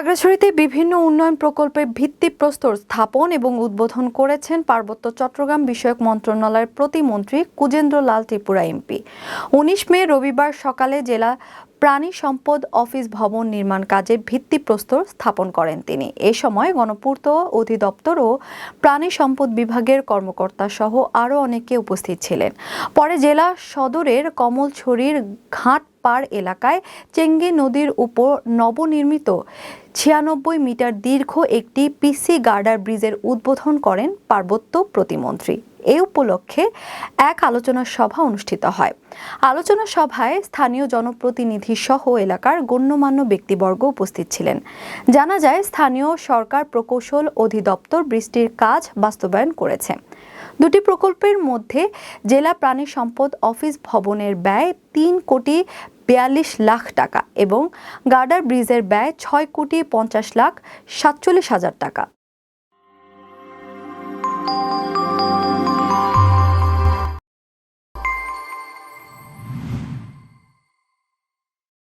খাগড়াছড়িতে বিভিন্ন উন্নয়ন প্রকল্পের ভিত্তিপ্রস্তর স্থাপন এবং উদ্বোধন করেছেন পার্বত্য চট্টগ্রাম বিষয়ক মন্ত্রণালয়ের প্রতিমন্ত্রী কুজেন্দ্র লাল ত্রিপুরা এমপি। ১৯ মে রবিবার সকালে জেলা প্রাণী সম্পদ অফিস ভবন নির্মাণ কাজে ভিত্তিপ্রস্তর স্থাপন করেন তিনি। এ সময় গণপূর্ত অধিদপ্তর ও প্রাণী সম্পদ বিভাগের কর্মকর্তা সহ আরও অনেকে উপস্থিত ছিলেন। পরে জেলা সদরের কমলছড়ির ঘাট পাড় এলাকায় চেঙ্গি নদীর উপর নবনির্মিত ৯৬ মিটার দীর্ঘ একটি পিসি গার্ডার ব্রিজের উদ্বোধন করেন পার্বত্য প্রতিমন্ত্রী। এই উপলক্ষে এক আলোচনা সভা অনুষ্ঠিত হয়। আলোচনা সভায় স্থানীয় জনপ্রতিনিধি সহ এলাকার গণ্যমান্য ব্যক্তিবর্গ উপস্থিত ছিলেন। জানা যায়, স্থানীয় সরকার প্রকৌশল অধিদপ্তর ব্রিজটির কাজ বাস্তবায়ন করেছে। দুটি প্রকল্পের মধ্যে জেলা প্রাণী সম্পদ অফিস ভবনের ব্যয় ৩,৪২,০০,০০০ টাকা এবং গার্ডার ব্রিজের ব্যয় ৬,৫০,৪৭,০০০ টাকা।